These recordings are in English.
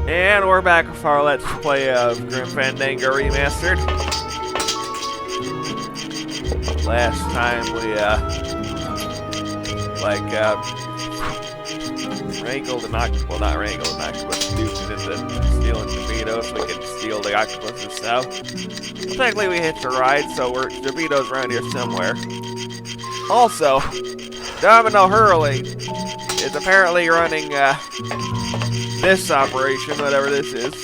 And we're back with our Let's Play of Grim Fandango Remastered. Last time we, wrangled an octopus, well not wrangled an octopus, duped it into stealing Domino so we could steal the octopus's cell. Well, technically we hitched a ride, so Domino's around here somewhere. Also, Domino Hurley is apparently running, this operation, whatever this is.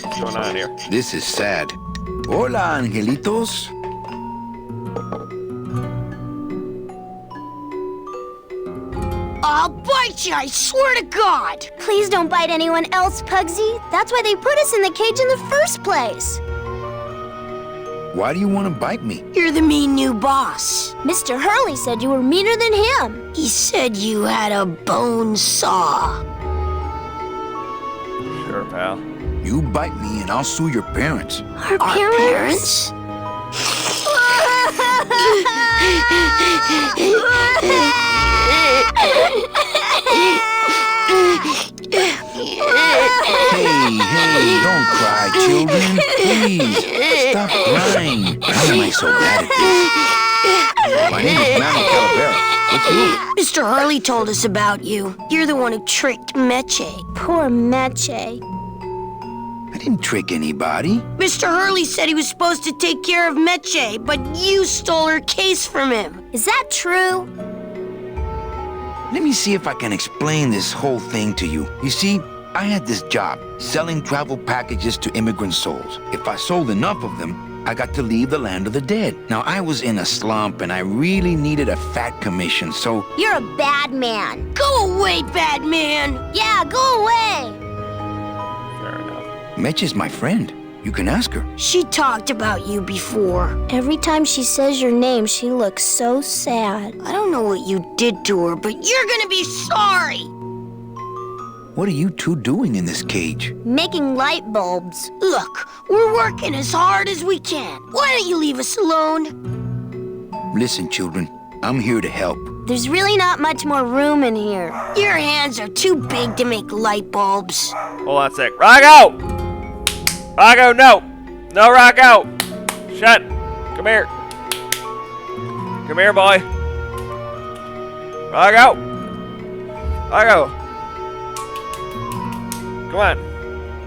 What's going on here? This is sad. Hola, angelitos. I'll bite you, I swear to God! Please don't bite anyone else, Pugsy. That's why they put us in the cage in the first place. Why do you want to bite me? You're the mean new boss. Mr. Hurley said you were meaner than him. He said you had a bone saw. Sure, pal. You bite me and I'll sue your parents. Our parents? Hey, don't cry, children. Please, stop crying. Why am I so bad at this? My name is Manny Calavera. What's yours? Mr. Hurley told us about you. You're the one who tricked Meche. Poor Meche. I didn't trick anybody. Mr. Hurley said he was supposed to take care of Meche, but you stole her case from him. Is that true? Let me see if I can explain this whole thing to you. You see, I had this job, selling travel packages to immigrant souls. If I sold enough of them, I got to leave the land of the dead. Now, I was in a slump and I really needed a fat commission, so... You're a bad man. Go away, bad man! Yeah, go away! Fair enough. Mitch is my friend. You can ask her. She talked about you before. Every time she says your name, she looks so sad. I don't know what you did to her, but you're gonna be sorry! What are you two doing in this cage? Making light bulbs. Look, we're working as hard as we can. Why don't you leave us alone? Listen, children, I'm here to help. There's really not much more room in here. Your hands are too big to make light bulbs. Hold on a sec. Rocco! Rocco, no! No, Rocco! Shut! Come here. Come here, boy. Rocco! Rocco! Come on.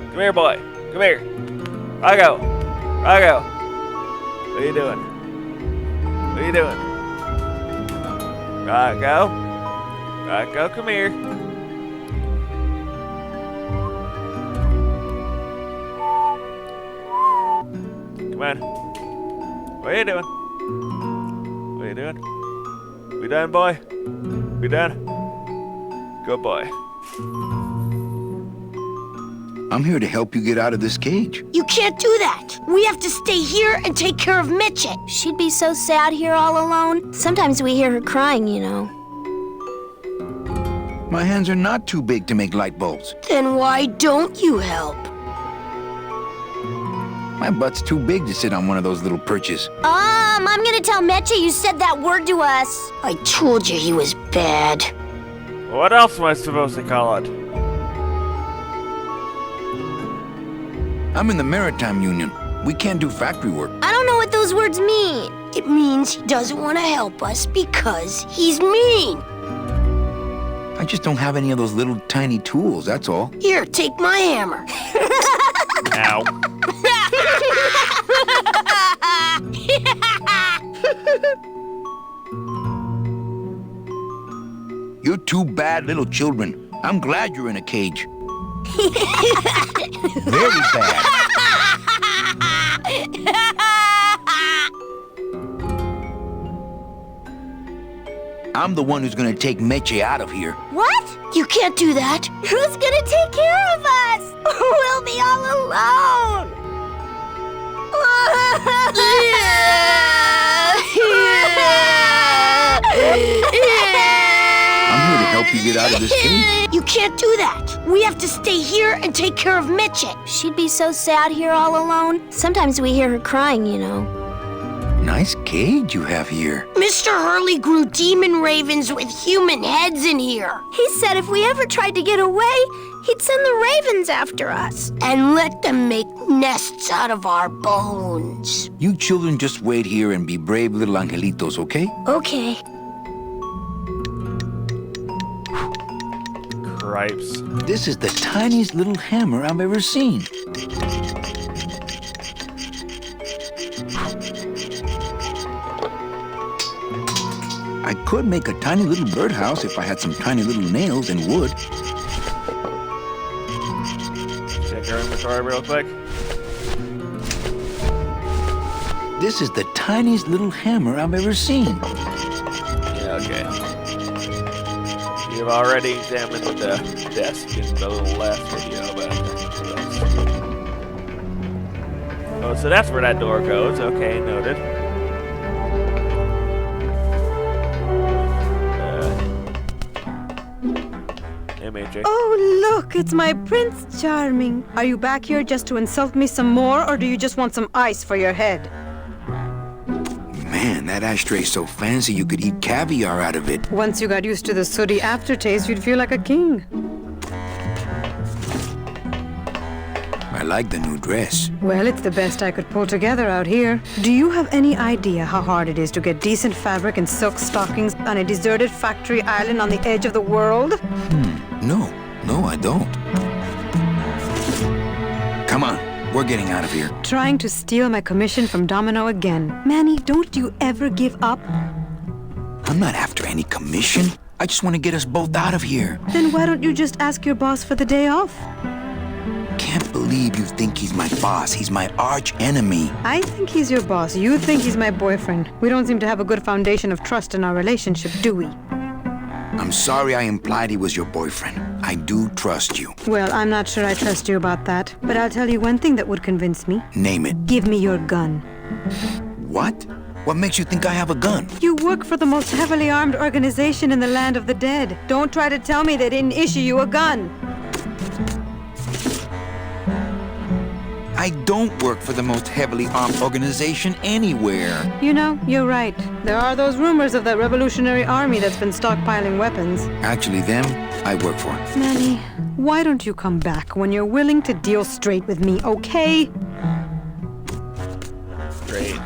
Come here, boy. Come here. Rocco! Rocco! What are you doing? What are you doing? Rocco? Rocco, come here. Come on. What are you doing? What are you doing? We done, boy? We done? Good boy. I'm here to help you get out of this cage. You can't do that. We have to stay here and take care of Meche. She'd be so sad here all alone. Sometimes we hear her crying, you know. My hands are not too big to make light bulbs. Then why don't you help? My butt's too big to sit on one of those little perches. I'm gonna tell Meche you said that word to us. I told you he was bad. What else am I supposed to call it? I'm in the Maritime Union. We can't do factory work. I don't know what those words mean. It means he doesn't want to help us because he's mean. I just don't have any of those little tiny tools, that's all. Here, take my hammer. Ow. You're two bad little children. I'm glad you're in a cage. Very bad. I'm the one who's gonna take Meche out of here. What? You can't do that. Who's gonna take care of us? We'll be all alone. I'm here to help you get out of this cage. You can't do that. We have to stay here and take care of Meche. She'd be so sad here all alone. Sometimes we hear her crying, you know. Nice cage you have here. Mr. Hurley grew demon ravens with human heads in here. He said if we ever tried to get away, he'd send the ravens after us. And let them make nests out of our bones. You children just wait here and be brave little angelitos, okay? Okay. Cripes. This is the tiniest little hammer I've ever seen. I could make a tiny little birdhouse if I had some tiny little nails and wood. Check our inventory real quick. This is the tiniest little hammer I've ever seen. Yeah, okay. You've already examined the desk in the last video, but oh, so that's where that door goes. Okay, noted. MAJ. Oh, look, it's my Prince Charming. Are you back here just to insult me some more, or do you just want some ice for your head? Man, that ashtray's so fancy you could eat caviar out of it. Once you got used to the sooty aftertaste, you'd feel like a king. I like the new dress. Well, it's the best I could pull together out here. Do you have any idea how hard it is to get decent fabric and silk stockings on a deserted factory island on the edge of the world? No, I don't. Come on, we're getting out of here. Trying to steal my commission from Domino again. Manny, don't you ever give up? I'm not after any commission. I just want to get us both out of here. Then why don't you just ask your boss for the day off? Can't believe you think he's my boss. He's my arch enemy. I think he's your boss. You think he's my boyfriend. We don't seem to have a good foundation of trust in our relationship, do we? I'm sorry I implied he was your boyfriend. I do trust you. Well, I'm not sure I trust you about that. But I'll tell you one thing that would convince me. Name it. Give me your gun. What? What makes you think I have a gun? You work for the most heavily armed organization in the land of the dead. Don't try to tell me they didn't issue you a gun. I don't work for the most heavily armed organization anywhere. You know, you're right. There are those rumors of that revolutionary army that's been stockpiling weapons. Actually, them, I work for. Manny, why don't you come back when you're willing to deal straight with me, okay? Great.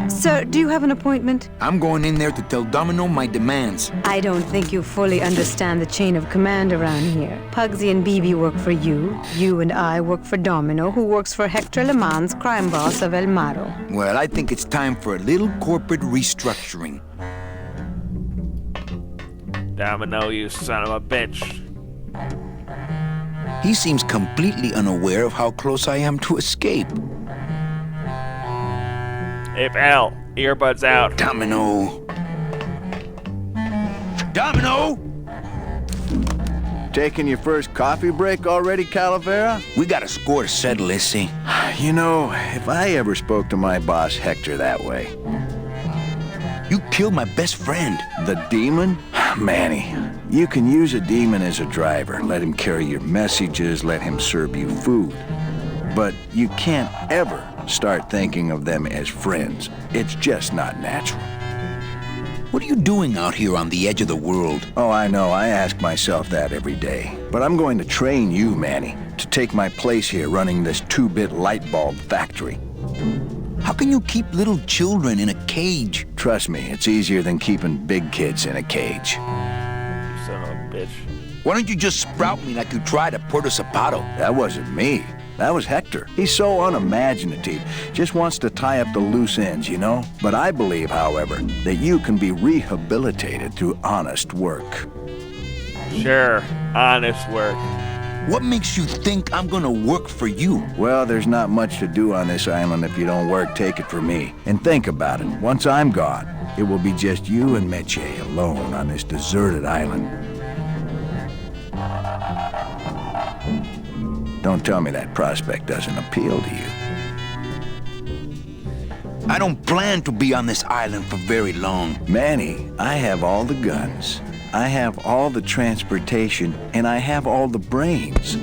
Sir, do you have an appointment? I'm going in there to tell Domino my demands. I don't think you fully understand the chain of command around here. Pugsy and BB work for you. You and I work for Domino, who works for Hector Le Mans, crime boss of El Maro. Well, I think it's time for a little corporate restructuring. Domino, you son of a bitch. He seems completely unaware of how close I am to escape. Hey, pal. Earbuds out. Domino! Domino! Taking your first coffee break already, Calavera? We got a score to settle, Issy. You know, if I ever spoke to my boss Hector that way. You killed my best friend. The demon? Manny, you can use a demon as a driver. Let him carry your messages, let him serve you food. But you can't ever start thinking of them as friends. It's just not natural. What are you doing out here on the edge of the world? Oh, I know. I ask myself that every day. But I'm going to train you, Manny, to take my place here running this 2-bit light bulb factory. How can you keep little children in a cage? Trust me, it's easier than keeping big kids in a cage. You son of a bitch. Why don't you just sprout me like you tried at Puerto Zapato? That wasn't me. That was Hector. He's so unimaginative, just wants to tie up the loose ends, you know? But I believe, however, that you can be rehabilitated through honest work. Sure, honest work. What makes you think I'm gonna work for you? Well, there's not much to do on this island if you don't work, take it from me. And think about it, once I'm gone, it will be just you and Meche alone on this deserted island. Don't tell me that prospect doesn't appeal to you. I don't plan to be on this island for very long. Manny, I have all the guns, I have all the transportation, and I have all the brains.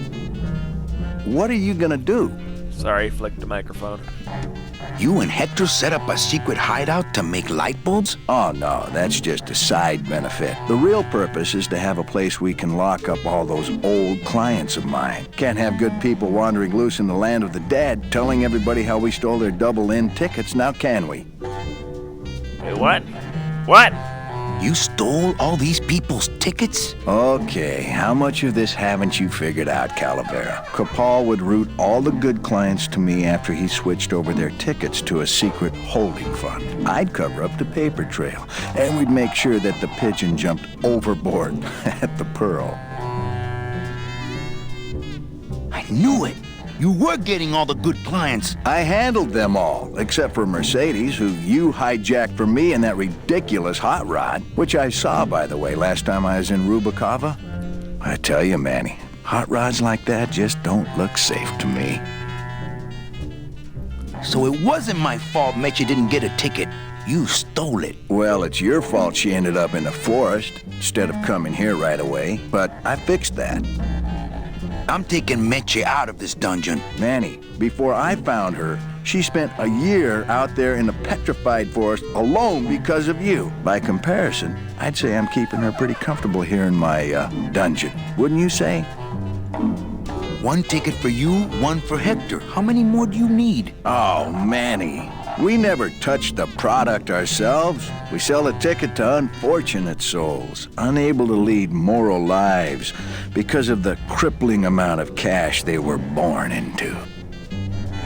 What are you gonna do? Sorry, flicked the microphone. You and Hector set up a secret hideout to make light bulbs? Oh, no, that's just a side benefit. The real purpose is to have a place we can lock up all those old clients of mine. Can't have good people wandering loose in the land of the dead, telling everybody how we stole their double-in tickets, now can we? Wait, what? What? You stole all these people's tickets? Okay, how much of this haven't you figured out, Calavera? Capal would route all the good clients to me after he switched over their tickets to a secret holding fund. I'd cover up the paper trail, and we'd make sure that the pigeon jumped overboard at the Pearl. I knew it. You were getting all the good clients. I handled them all, except for Mercedes, who you hijacked from me in that ridiculous hot rod, which I saw, by the way, last time I was in Rubikava. I tell you, Manny, hot rods like that just don't look safe to me. So it wasn't my fault Meche didn't get a ticket. You stole it. Well, it's your fault she ended up in the forest instead of coming here right away, but I fixed that. I'm taking Meche out of this dungeon. Manny, before I found her, she spent a year out there in the petrified forest alone because of you. By comparison, I'd say I'm keeping her pretty comfortable here in my dungeon. Wouldn't you say? One ticket for you, one for Hector. How many more do you need? Oh, Manny. We never touch the product ourselves. We sell a ticket to unfortunate souls, unable to lead moral lives because of the crippling amount of cash they were born into.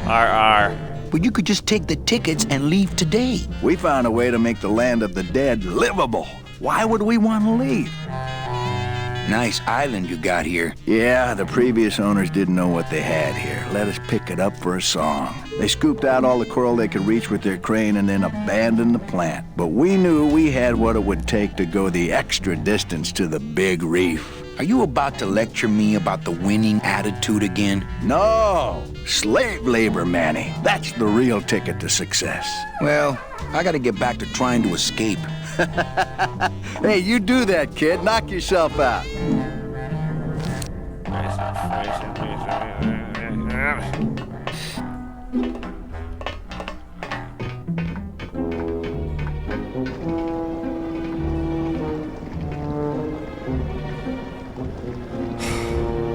R. But you could just take the tickets and leave today. We found a way to make the land of the dead livable. Why would we want to leave? Nice island you got here. Yeah, the previous owners didn't know what they had here. Let us pick it up for a song. They scooped out all the coral they could reach with their crane and then abandoned the plant. But we knew we had what it would take to go the extra distance to the big reef. Are you about to lecture me about the winning attitude again? No! Slave labor, Manny. That's the real ticket to success. Well, I gotta get back to trying to escape. Hey, you do that, kid. Knock yourself out.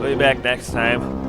We'll be back next time.